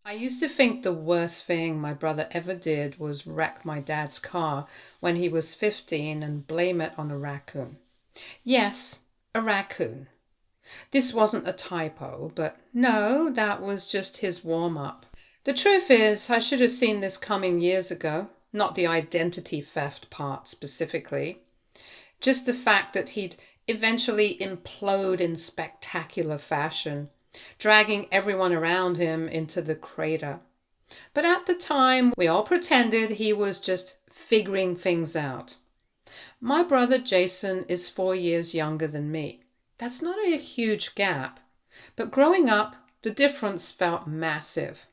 I used to think the worst thing my brother ever did was wreck my dad's car when he was 15 and blame it on a raccoon. Yes, a raccoon. This wasn't a typo, but no, that was just his warm up. The truth is, I should have seen this coming years ago, not the identity theft part specifically, just the fact that he'd eventually implode in spectacular fashion, dragging everyone around him into the crater. But at the time, we all pretended he was just figuring things out. My brother Jason is 4 years younger than me. That's not a huge gap, but growing up, the difference felt massive.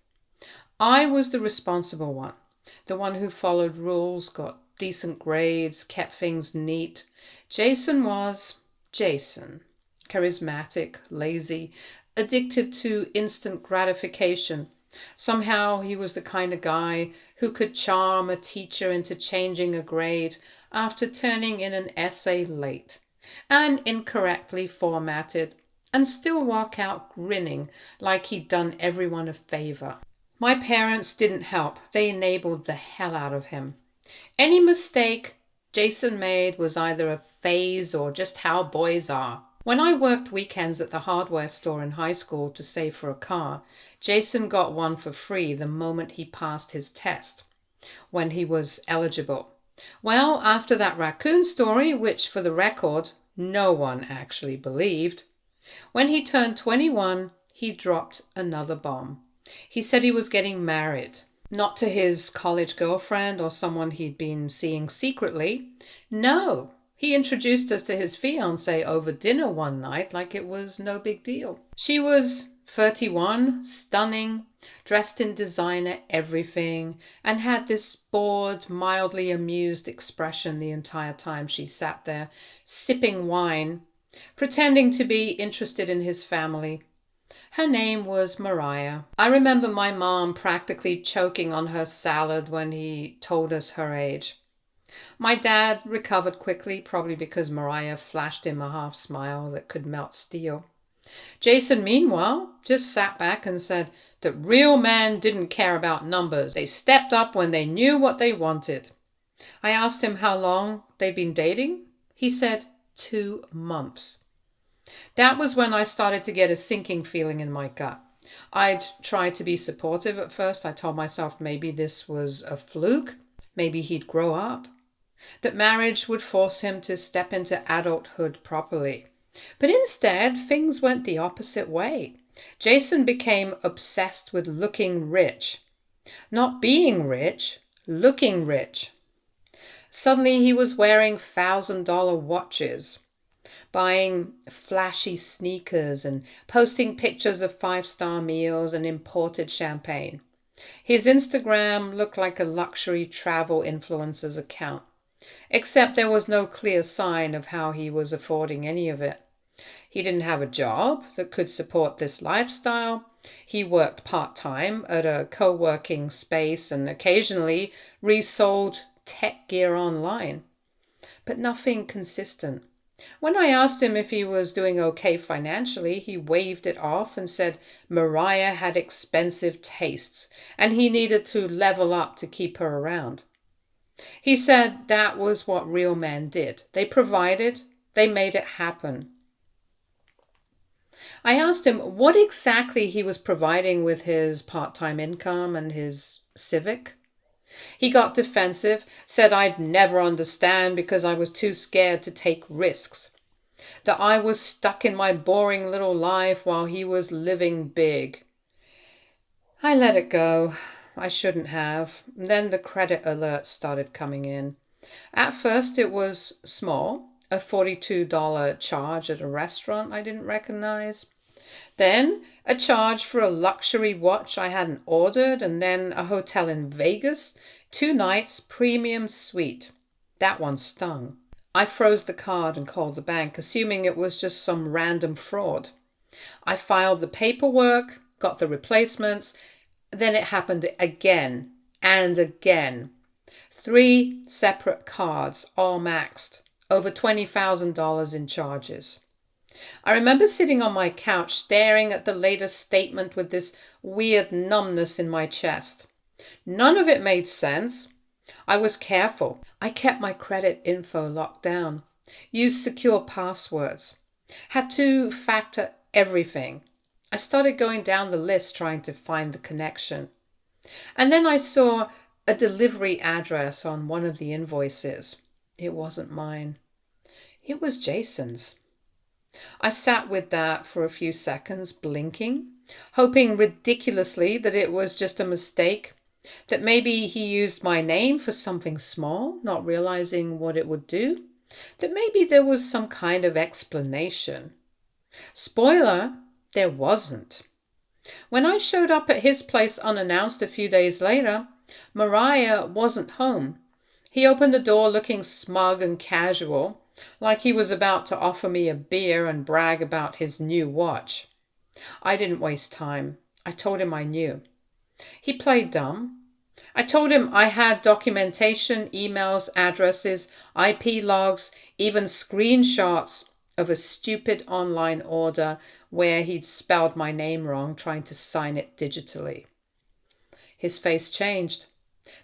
I was the responsible one, the one who followed rules, got decent grades, kept things neat. Jason was Jason, charismatic, lazy, addicted to instant gratification. Somehow he was the kind of guy who could charm a teacher into changing a grade after turning in an essay late and incorrectly formatted, and still walk out grinning like he'd done everyone a favor. My parents didn't help. They enabled the hell out of him. Any mistake Jason made was either a phase or just how boys are. When I worked weekends at the hardware store in high school to save for a car, Jason got one for free the moment he passed his test, when he was eligible. Well, after that raccoon story, which for the record, no one actually believed, when he turned 21, he dropped another bomb. He said he was getting married. Not to his college girlfriend or someone he'd been seeing secretly. No, he introduced us to his fiancée over dinner one night like it was no big deal. She was 31, stunning, dressed in designer everything, and had this bored, mildly amused expression the entire time she sat there, sipping wine, pretending to be interested in his family. Her name was Mariah. I remember my mom practically choking on her salad when he told us her age. My dad recovered quickly, probably because Mariah flashed him a half smile that could melt steel. Jason, meanwhile, just sat back and said that real men didn't care about numbers. They stepped up when they knew what they wanted. I asked him how long they'd been dating. He said 2 months. That was when I started to get a sinking feeling in my gut. I'd tried to be supportive at first. I told myself maybe this was a fluke. Maybe he'd grow up. That marriage would force him to step into adulthood properly. But instead, things went the opposite way. Jason became obsessed with looking rich. Not being rich, looking rich. Suddenly he was wearing $1,000 watches, buying flashy sneakers and posting pictures of 5-star meals and imported champagne. His Instagram looked like a luxury travel influencer's account, except there was no clear sign of how he was affording any of it. He didn't have a job that could support this lifestyle. He worked part-time at a co-working space and occasionally resold tech gear online, but nothing consistent. When I asked him if he was doing okay financially, he waved it off and said Mariah had expensive tastes and he needed to level up to keep her around. He said that was what real men did. They provided, they made it happen. I asked him what exactly he was providing with his part-time income and his Civic. He got defensive, said I'd never understand because I was too scared to take risks, that I was stuck in my boring little life while he was living big. I let it go. I shouldn't have. Then the credit alerts started coming in. At first it was small, a $42 charge at a restaurant I didn't recognize. Then a charge for a luxury watch I hadn't ordered, and then a hotel in Vegas, 2 nights, premium suite. That one stung. I froze the card and called the bank, assuming it was just some random fraud. I filed the paperwork, got the replacements, then it happened again and again. 3 separate cards, all maxed, over $20,000 in charges. I remember sitting on my couch staring at the latest statement with this weird numbness in my chest. None of it made sense. I was careful. I kept my credit info locked down, used secure passwords, had to factor everything. I started going down the list trying to find the connection. And then I saw a delivery address on one of the invoices. It wasn't mine. It was Jason's. I sat with that for a few seconds, blinking, hoping ridiculously that it was just a mistake, that maybe he used my name for something small, not realizing what it would do, that maybe there was some kind of explanation. Spoiler, there wasn't. When I showed up at his place unannounced a few days later, Mariah wasn't home. He opened the door looking smug and casual, like he was about to offer me a beer and brag about his new watch. I didn't waste time. I told him I knew. He played dumb. I told him I had documentation, emails, addresses, IP logs, even screenshots of a stupid online order where he'd spelled my name wrong trying to sign it digitally. His face changed.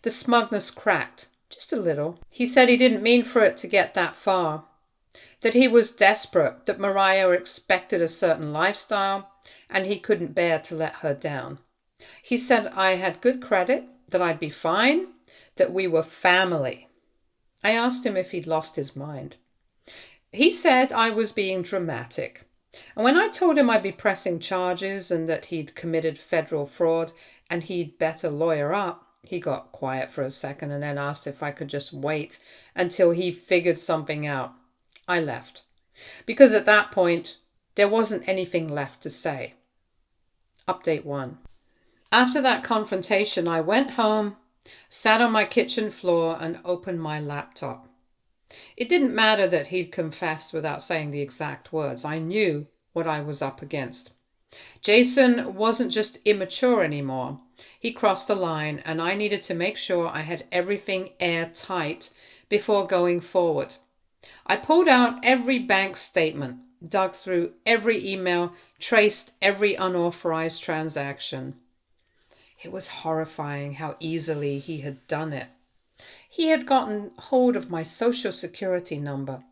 The smugness cracked, just a little. He said he didn't mean for it to get that far, that he was desperate, that Mariah expected a certain lifestyle, and he couldn't bear to let her down. He said I had good credit, that I'd be fine, that we were family. I asked him if he'd lost his mind. He said I was being dramatic. And when I told him I'd be pressing charges and that he'd committed federal fraud and he'd better lawyer up, he got quiet for a second and then asked if I could just wait until he figured something out. I left, because at that point, there wasn't anything left to say. Update 1. After that confrontation, I went home, sat on my kitchen floor and opened my laptop. It didn't matter that he'd confessed without saying the exact words. I knew what I was up against. Jason wasn't just immature anymore. He crossed the line, and I needed to make sure I had everything airtight before going forward. I pulled out every bank statement, dug through every email, traced every unauthorized transaction. It was horrifying how easily he had done it. He had gotten hold of my social security number,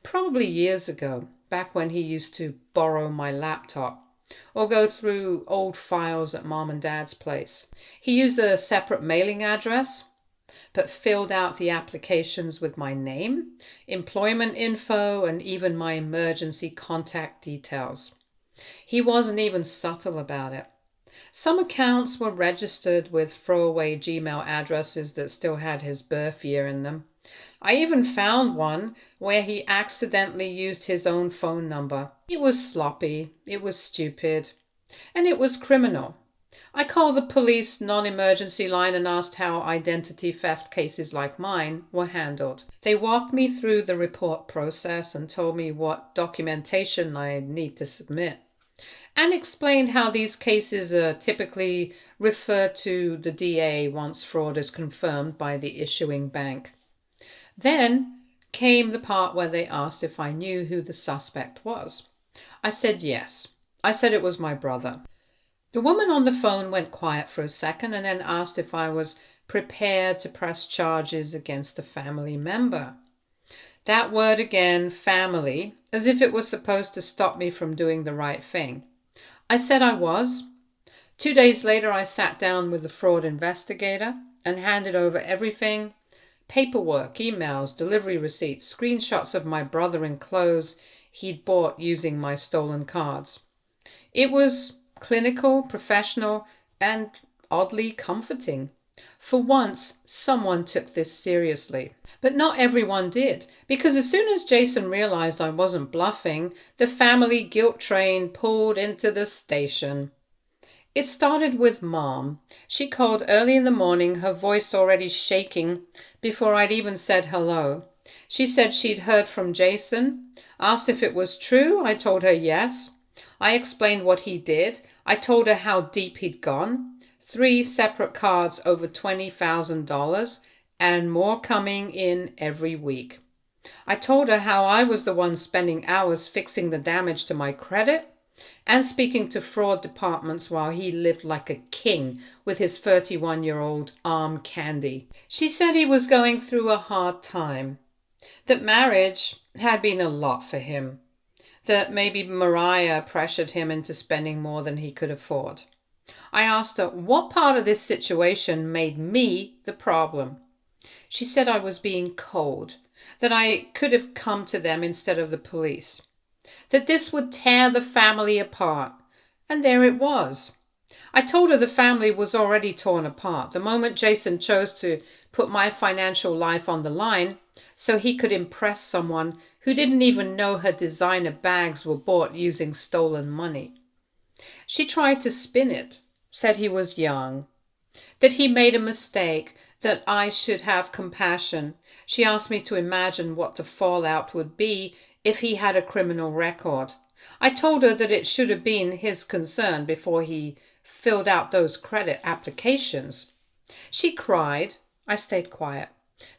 probably years ago, back when he used to borrow my laptop or go through old files at Mom and Dad's place. He used a separate mailing address, but filled out the applications with my name, employment info, and even my emergency contact details. He wasn't even subtle about it. Some accounts were registered with throwaway Gmail addresses that still had his birth year in them. I even found one where he accidentally used his own phone number. It was sloppy, it was stupid, and it was criminal. I called the police non-emergency line and asked how identity theft cases like mine were handled. They walked me through the report process and told me what documentation I'd need to submit, and explained how these cases are typically referred to the DA once fraud is confirmed by the issuing bank. Then came the part where they asked if I knew who the suspect was. I said yes. I said it was my brother. The woman on the phone went quiet for a second and then asked if I was prepared to press charges against a family member. That word again, family, as if it was supposed to stop me from doing the right thing. I said I was. 2 days later, I sat down with the fraud investigator and handed over everything: paperwork, emails, delivery receipts, screenshots of my brother in clothes he'd bought using my stolen cards. It was clinical, professional, and oddly comforting. For once, someone took this seriously. But not everyone did, because as soon as Jason realized I wasn't bluffing, the family guilt train pulled into the station. It started with Mom. She called early in the morning, her voice already shaking before I'd even said hello. She said she'd heard from Jason, asked if it was true. I told her yes. I explained what he did. I told her how deep he'd gone. 3 separate cards over $20,000 and more coming in every week. I told her how I was the one spending hours fixing the damage to my credit and speaking to fraud departments while he lived like a king with his 31-year-old arm candy. She said he was going through a hard time, that marriage had been a lot for him, that maybe Mariah pressured him into spending more than he could afford. I asked her what part of this situation made me the problem. She said I was being cold, that I could have come to them instead of the police, that this would tear the family apart. And there it was. I told her the family was already torn apart the moment Jason chose to put my financial life on the line so he could impress someone who didn't even know her designer bags were bought using stolen money. She tried to spin it, said he was young, that he made a mistake, that I should have compassion. She asked me to imagine what the fallout would be if he had a criminal record. I told her that it should have been his concern before he filled out those credit applications. She cried. I stayed quiet.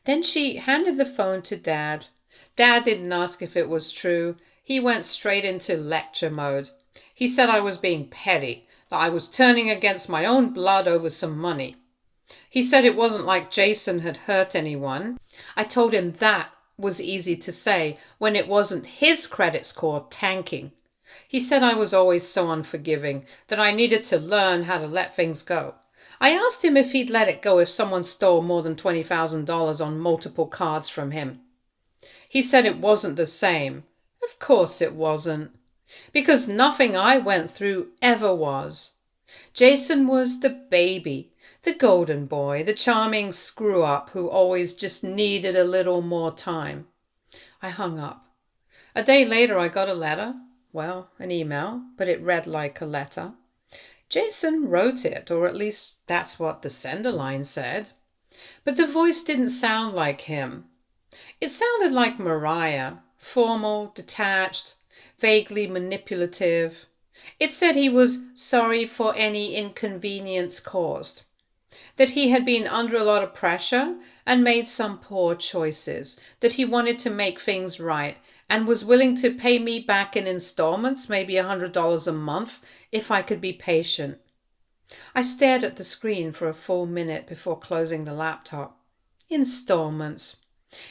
Then she handed the phone to Dad. Dad didn't ask if it was true. He went straight into lecture mode. He said I was being petty, that I was turning against my own blood over some money. He said it wasn't like Jason had hurt anyone. I told him that was easy to say when it wasn't his credit score tanking. He said I was always so unforgiving, that I needed to learn how to let things go. I asked him if he'd let it go if someone stole more than $20,000 on multiple cards from him. He said it wasn't the same. Of course it wasn't, because nothing I went through ever was. Jason was the baby, the golden boy, the charming screw-up who always just needed a little more time. I hung up. A day later I got a letter. Well, an email, but it read like a letter. Jason wrote it, or at least that's what the sender line said. But the voice didn't sound like him. It sounded like Mariah, formal, detached, vaguely manipulative. It said he was sorry for any inconvenience caused, that he had been under a lot of pressure and made some poor choices, that he wanted to make things right and was willing to pay me back in installments, maybe $100 a month, if I could be patient. I stared at the screen for a full minute before closing the laptop. Installments.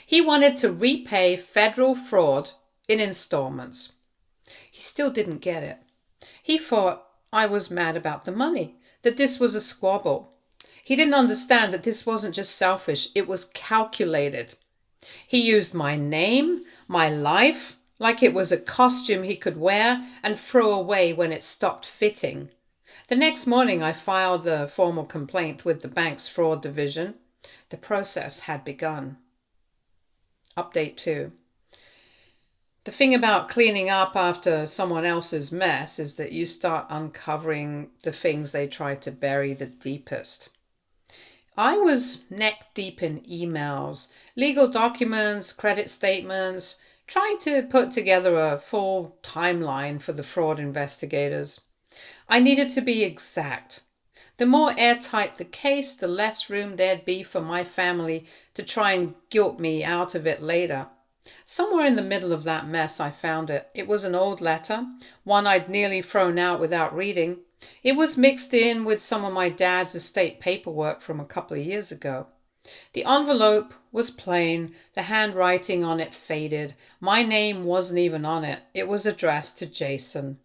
He wanted to repay federal fraud in installments. He still didn't get it. He thought I was mad about the money, that this was a squabble. He didn't understand that this wasn't just selfish, it was calculated. He used my name, my life, like it was a costume he could wear and throw away when it stopped fitting. The next morning I filed the formal complaint with the bank's fraud division. The process had begun. Update 2. The thing about cleaning up after someone else's mess is that you start uncovering the things they try to bury the deepest. I was neck deep in emails, legal documents, credit statements, trying to put together a full timeline for the fraud investigators. I needed to be exact. The more airtight the case, the less room there'd be for my family to try and guilt me out of it later. Somewhere in the middle of that mess I found it. It was an old letter, one I'd nearly thrown out without reading. It was mixed in with some of my dad's estate paperwork from a couple of years ago. The envelope was plain, the handwriting on it faded. My name wasn't even on it. It was addressed to Jason.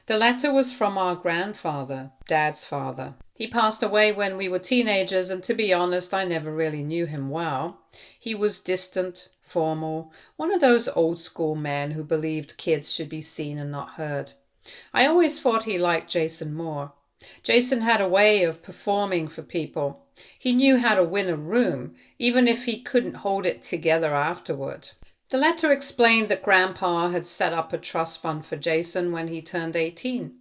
The letter was from our grandfather, Dad's father. He passed away when we were teenagers, and to be honest, I never really knew him well. He was distant, formal, one of those old school men who believed kids should be seen and not heard. I always thought he liked Jason more. Jason had a way of performing for people. He knew how to win a room, even if he couldn't hold it together afterward. The letter explained that Grandpa had set up a trust fund for Jason when he turned 18.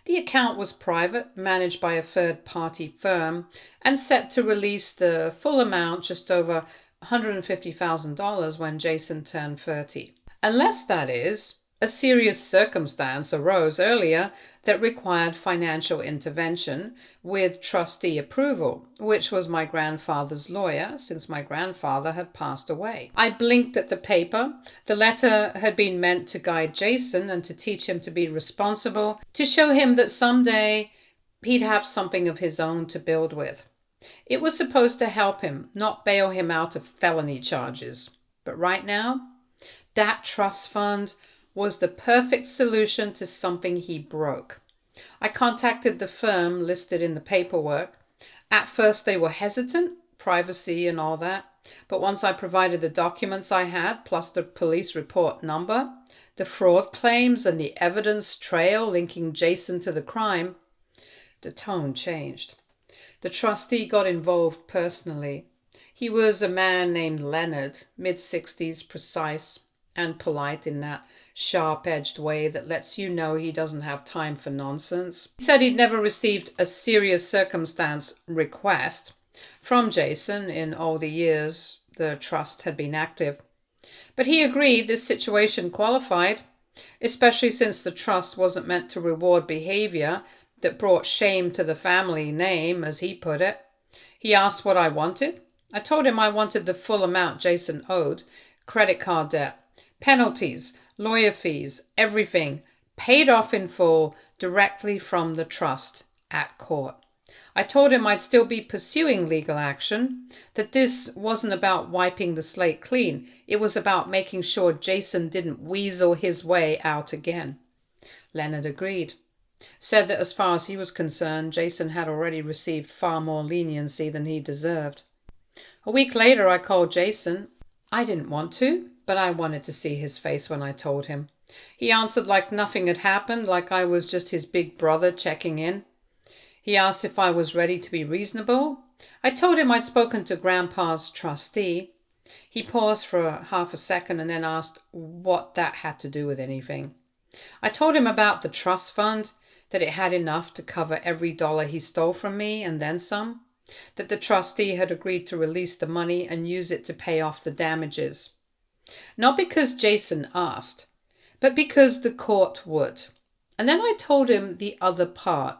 The account was private, managed by a third-party firm, and set to release the full amount, just over $150,000, when Jason turned 30. Unless, that is, A serious circumstance arose earlier that required financial intervention with trustee approval, which was my grandfather's lawyer, since my grandfather had passed away. I blinked at the paper. The letter had been meant to guide Jason and to teach him to be responsible, to show him that someday he'd have something of his own to build with. It was supposed to help him, not bail him out of felony charges. But right now, that trust fund was the perfect solution to something he broke. I contacted the firm listed in the paperwork. At first they were hesitant, privacy and all that, but once I provided the documents I had, plus the police report number, the fraud claims and the evidence trail linking Jason to the crime, the tone changed. The trustee got involved personally. He was a man named Leonard, mid-60s, precise and polite in that sharp-edged way that lets you know he doesn't have time for nonsense. He said he'd never received a serious circumstance request from Jason in all the years the trust had been active. But he agreed this situation qualified, especially since the trust wasn't meant to reward behavior that brought shame to the family name, as he put it. He asked what I wanted. I told him I wanted the full amount Jason owed, credit card debt, penalties, lawyer fees, everything, paid off in full directly from the trust at court. I told him I'd still be pursuing legal action, that this wasn't about wiping the slate clean. It was about making sure Jason didn't weasel his way out again. Leonard agreed. Said that as far as he was concerned, Jason had already received far more leniency than he deserved. A week later, I called Jason. I didn't want to, but I wanted to see his face when I told him. He answered like nothing had happened, like I was just his big brother checking in. He asked if I was ready to be reasonable. I told him I'd spoken to Grandpa's trustee. He paused for half a second and then asked what that had to do with anything. I told him about the trust fund, that it had enough to cover every dollar he stole from me and then some, that the trustee had agreed to release the money and use it to pay off the damages. Not because Jason asked, but because the court would. And then I told him the other part,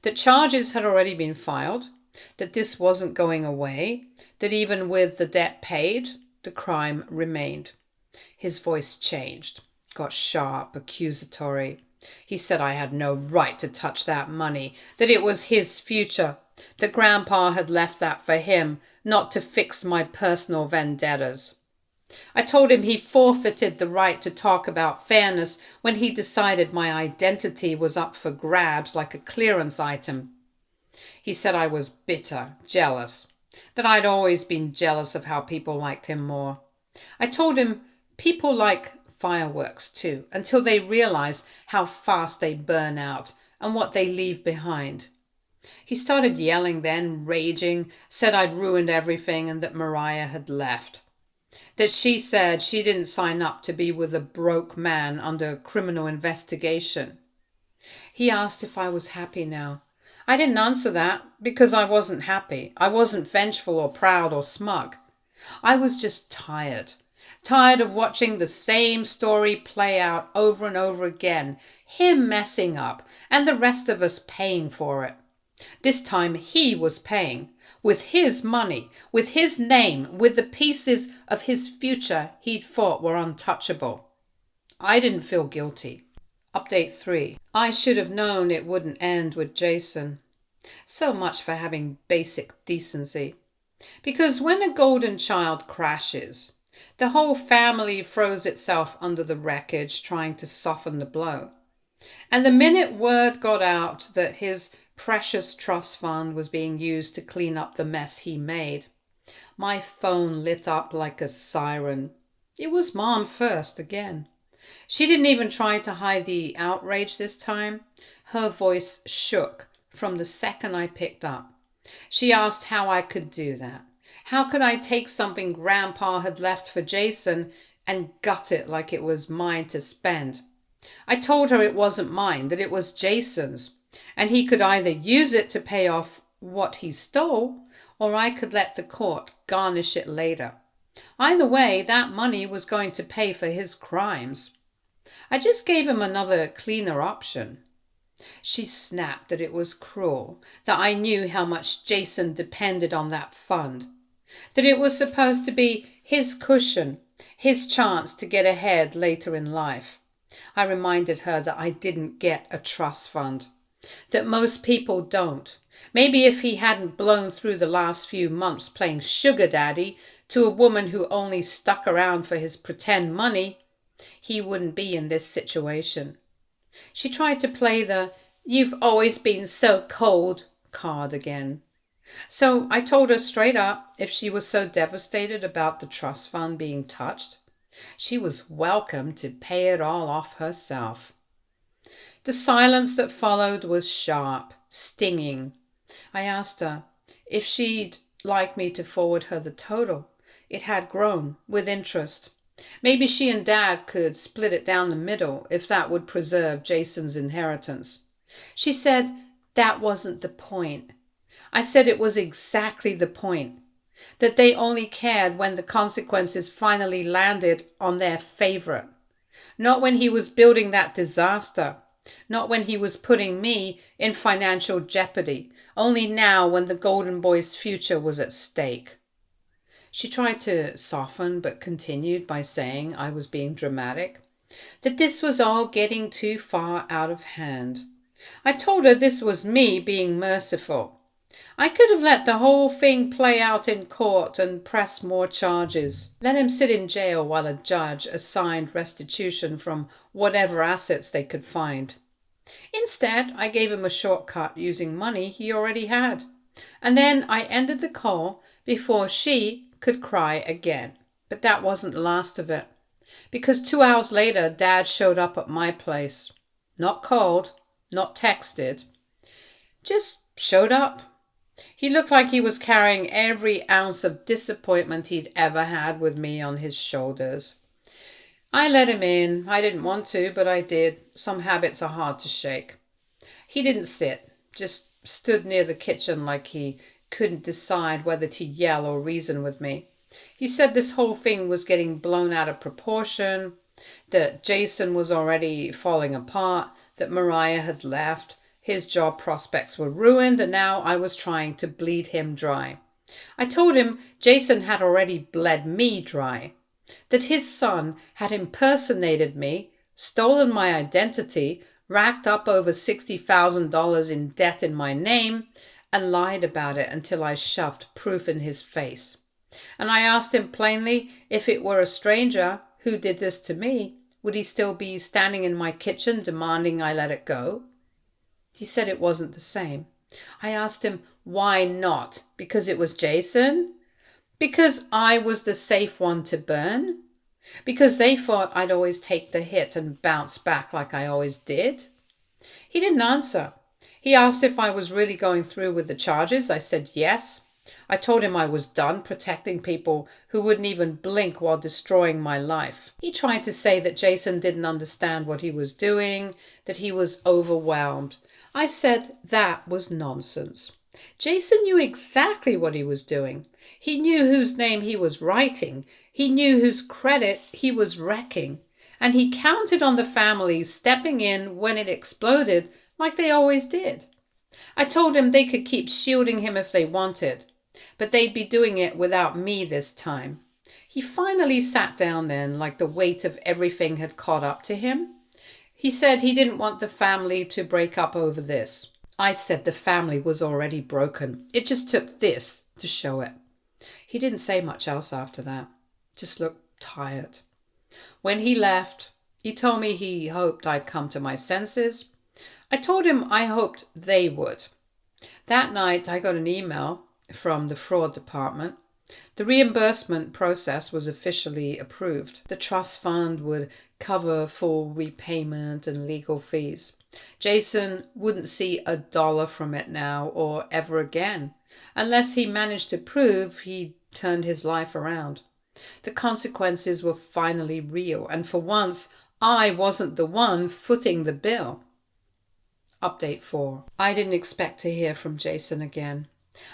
that charges had already been filed, that this wasn't going away, that even with the debt paid, the crime remained. His voice changed, got sharp, accusatory. He said I had no right to touch that money, that it was his future, that Grandpa had left that for him, not to fix my personal vendettas. I told him he forfeited the right to talk about fairness when he decided my identity was up for grabs like a clearance item. He said I was bitter, jealous, that I'd always been jealous of how people liked him more. I told him people like fireworks too, until they realize how fast they burn out and what they leave behind. He started yelling then, raging, said I'd ruined everything and that Mariah had left. That she said she didn't sign up to be with a broke man under criminal investigation. He asked if I was happy now. I didn't answer that because I wasn't happy. I wasn't vengeful or proud or smug. I was just tired. Tired of watching the same story play out over and over again, him messing up and the rest of us paying for it. This time he was paying, with his money, with his name, with the pieces of his future he'd thought were untouchable. I didn't feel guilty. Update 3. I should have known it wouldn't end with Jason. So much for having basic decency. Because when a golden child crashes, the whole family throws itself under the wreckage trying to soften the blow. And the minute word got out that his precious trust fund was being used to clean up the mess he made, my phone lit up like a siren. It was Mom first again. She didn't even try to hide the outrage this time. Her voice shook from the second I picked up. She asked how I could do that. How could I take something Grandpa had left for Jason and gut it like it was mine to spend? I told her it wasn't mine, that it was Jason's, and he could either use it to pay off what he stole, or I could let the court garnish it later. Either way, that money was going to pay for his crimes. I just gave him another cleaner option. She snapped that it was cruel, that I knew how much Jason depended on that fund, that it was supposed to be his cushion, his chance to get ahead later in life. I reminded her that I didn't get a trust fund, that most people don't. Maybe if he hadn't blown through the last few months playing sugar daddy to a woman who only stuck around for his pretend money, he wouldn't be in this situation. She tried to play the "you've always been so cold" card again. So I told her straight up if she was so devastated about the trust fund being touched, she was welcome to pay it all off herself. The silence that followed was sharp, stinging. I asked her if she'd like me to forward her the total. It had grown, with interest. Maybe she and Dad could split it down the middle if that would preserve Jason's inheritance. She said that wasn't the point. I said it was exactly the point. That they only cared when the consequences finally landed on their favorite. Not when he was building that disaster. Not when he was putting me in financial jeopardy. Only now when the Golden Boy's future was at stake. She tried to soften but continued by saying I was being dramatic. That this was all getting too far out of hand. I told her this was me being merciful. I could have let the whole thing play out in court and press more charges. Let him sit in jail while a judge assigned restitution from whatever assets they could find. Instead, I gave him a shortcut using money he already had. And then I ended the call before she could cry again. But that wasn't the last of it. Because 2 hours later, Dad showed up at my place. Not called, not texted. Just showed up. He looked like he was carrying every ounce of disappointment he'd ever had with me on his shoulders. I let him in. I didn't want to, but I did. Some habits are hard to shake. He didn't sit, just stood near the kitchen like he couldn't decide whether to yell or reason with me. He said this whole thing was getting blown out of proportion, that Jason was already falling apart, that Mariah had left, his job prospects were ruined, and now I was trying to bleed him dry. I told him Jason had already bled me dry, that his son had impersonated me, stolen my identity, racked up over $60,000 in debt in my name, and lied about it until I shoved proof in his face. And I asked him plainly if it were a stranger who did this to me, would he still be standing in my kitchen demanding I let it go? He said it wasn't the same. I asked him why not? Because it was Jason? Because I was the safe one to burn? Because they thought I'd always take the hit and bounce back like I always did? He didn't answer. He asked if I was really going through with the charges. I said yes. I told him I was done protecting people who wouldn't even blink while destroying my life. He tried to say that Jason didn't understand what he was doing, that he was overwhelmed. I said that was nonsense. Jason knew exactly what he was doing. He knew whose name he was writing. He knew whose credit he was wrecking. And he counted on the family stepping in when it exploded like they always did. I told him they could keep shielding him if they wanted, but they'd be doing it without me this time. He finally sat down then, like the weight of everything had caught up to him. He said he didn't want the family to break up over this. I said the family was already broken. It just took this to show it. He didn't say much else after that. Just looked tired. When he left, he told me he hoped I'd come to my senses. I told him I hoped they would. That night I got an email from the fraud department. The reimbursement process was officially approved. The trust fund would cover full repayment and legal fees. Jason wouldn't see a dollar from it now or ever again, unless he managed to prove he'd turned his life around. The consequences were finally real, and for once, I wasn't the one footing the bill. Update 4. I didn't expect to hear from Jason again.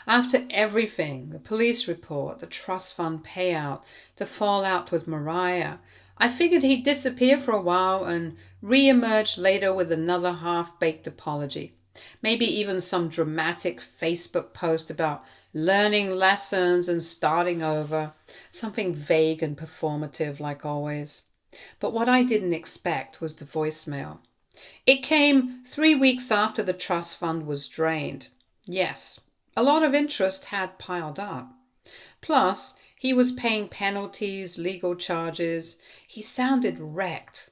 After everything, the police report, the trust fund payout, the fallout with Mariah, I figured he'd disappear for a while and re-emerge later with another half-baked apology. Maybe even some dramatic Facebook post about learning lessons and starting over. Something vague and performative like always. But what I didn't expect was the voicemail. It came 3 weeks after the trust fund was drained. Yes, a lot of interest had piled up. Plus, he was paying penalties, legal charges. He sounded wrecked.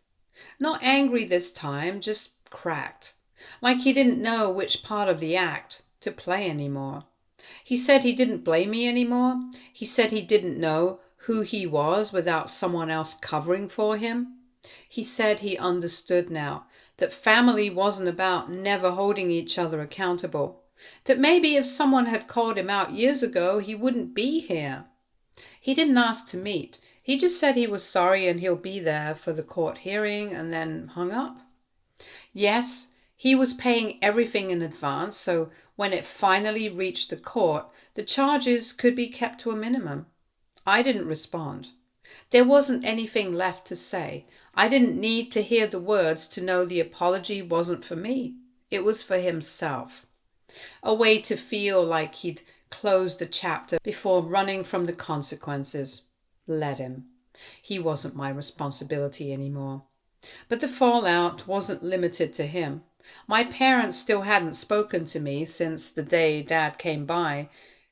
Not angry this time, just cracked. Like he didn't know which part of the act to play anymore. He said he didn't blame me anymore. He said he didn't know who he was without someone else covering for him. He said he understood now that family wasn't about never holding each other accountable. That maybe if someone had called him out years ago, he wouldn't be here. He didn't ask to meet. He just said he was sorry and he'll be there for the court hearing and then hung up. Yes, he was paying everything in advance, so when it finally reached the court, the charges could be kept to a minimum. I didn't respond. There wasn't anything left to say. I didn't need to hear the words to know the apology wasn't for me. It was for himself. A way to feel like he'd closed the chapter before running from the consequences. Let him. He wasn't my responsibility anymore. But the fallout wasn't limited to him. My parents still hadn't spoken to me since the day Dad came by.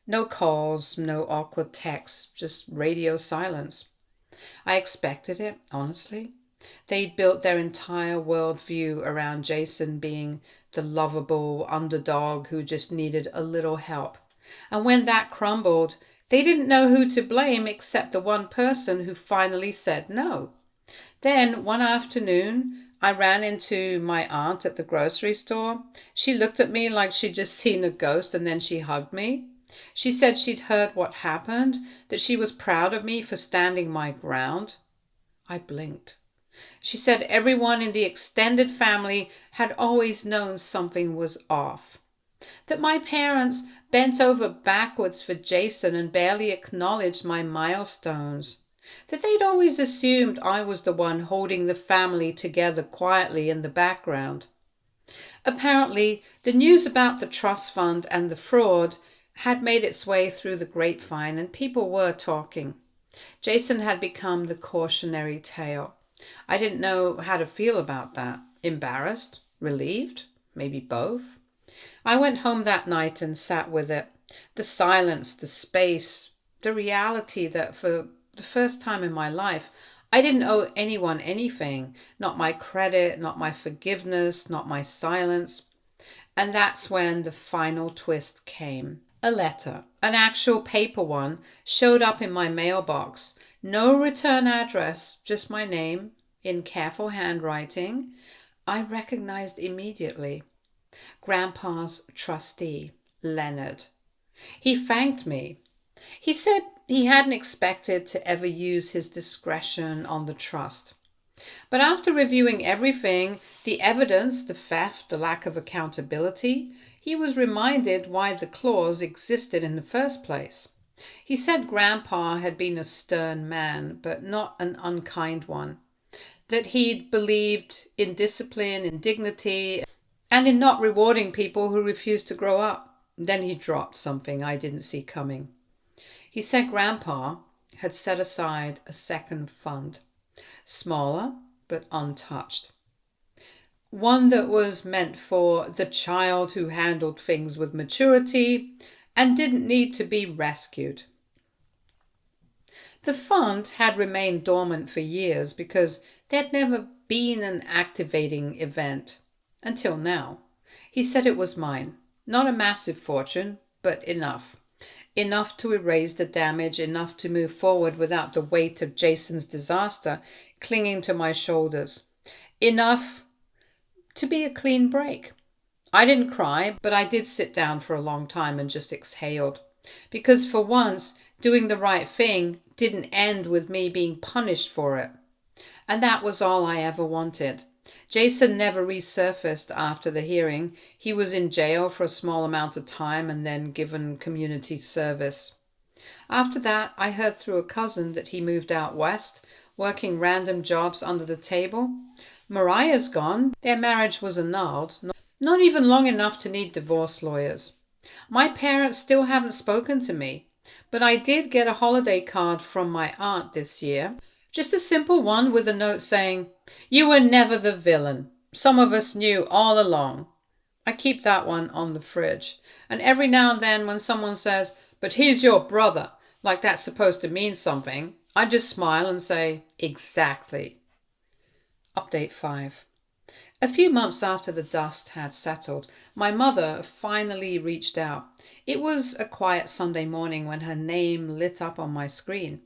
No calls, no awkward texts, just radio silence. I expected it, honestly. They'd built their entire worldview around Jason being the lovable underdog who just needed a little help. And when that crumbled, they didn't know who to blame except the one person who finally said no. Then, one afternoon, I ran into my aunt at the grocery store. She looked at me like she'd just seen a ghost and then she hugged me. She said she'd heard what happened, that she was proud of me for standing my ground. I blinked. She said everyone in the extended family had always known something was off. That my parents bent over backwards for Jason and barely acknowledged my milestones. That they'd always assumed I was the one holding the family together quietly in the background. Apparently, the news about the trust fund and the fraud had made its way through the grapevine and people were talking. Jason had become the cautionary tale. I didn't know how to feel about that. Embarrassed? Relieved? Maybe both? I went home that night and sat with it. The silence, the space, the reality that for the first time in my life, I didn't owe anyone anything. Not my credit, not my forgiveness, not my silence. And that's when the final twist came. A letter, an actual paper one, showed up in my mailbox. No return address, just my name, in careful handwriting. I recognized immediately. Grandpa's trustee, Leonard. He thanked me. He said he hadn't expected to ever use his discretion on the trust. But after reviewing everything, the evidence, the theft, the lack of accountability, he was reminded why the clause existed in the first place. He said Grandpa had been a stern man, but not an unkind one. That he'd believed in discipline, in dignity, and in not rewarding people who refused to grow up. Then he dropped something I didn't see coming. He said Grandpa had set aside a second fund, smaller but untouched. One that was meant for the child who handled things with maturity and didn't need to be rescued. The fund had remained dormant for years because there'd never been an activating event. Until now. He said it was mine. Not a massive fortune, but enough. Enough to erase the damage, enough to move forward without the weight of Jason's disaster clinging to my shoulders. Enough to be a clean break. I didn't cry, but I did sit down for a long time and just exhaled. Because for once, doing the right thing didn't end with me being punished for it. And that was all I ever wanted. Jason never resurfaced after the hearing. He was in jail for a small amount of time and then given community service. After that, I heard through a cousin that he moved out west, working random jobs under the table. Mariah's gone. Their marriage was annulled, not even long enough to need divorce lawyers. My parents still haven't spoken to me, but I did get a holiday card from my aunt this year. Just a simple one with a note saying, "You were never the villain. Some of us knew all along." I keep that one on the fridge. And every now and then when someone says, "But he's your brother," like that's supposed to mean something, I just smile and say, "Exactly." Update 5. A few months after the dust had settled, my mother finally reached out. It was a quiet Sunday morning when her name lit up on my screen.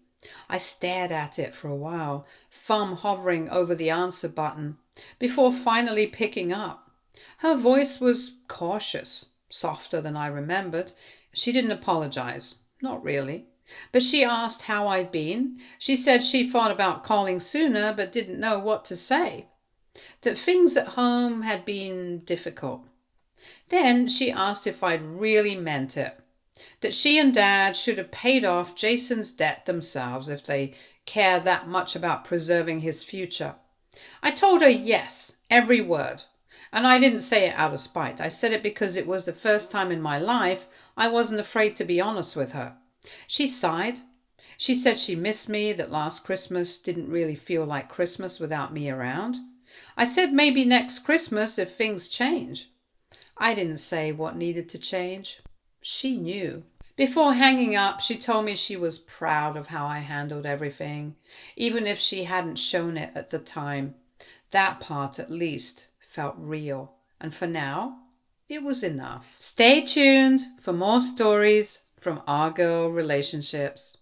I stared at it for a while, thumb hovering over the answer button, before finally picking up. Her voice was cautious, softer than I remembered. She didn't apologize, not really. But she asked how I'd been. She said she thought about calling sooner but didn't know what to say. That things at home had been difficult. Then she asked if I'd really meant it. That she and Dad should have paid off Jason's debt themselves if they care that much about preserving his future. I told her yes, every word. And I didn't say it out of spite. I said it because it was the first time in my life I wasn't afraid to be honest with her. She sighed. She said she missed me, that last Christmas didn't really feel like Christmas without me around. I said maybe next Christmas if things change. I didn't say what needed to change. She knew. Before hanging up, she told me she was proud of how I handled everything, even if she hadn't shown it at the time. That part, at least, felt real. And for now, it was enough. Stay tuned for more stories from our girl relationships.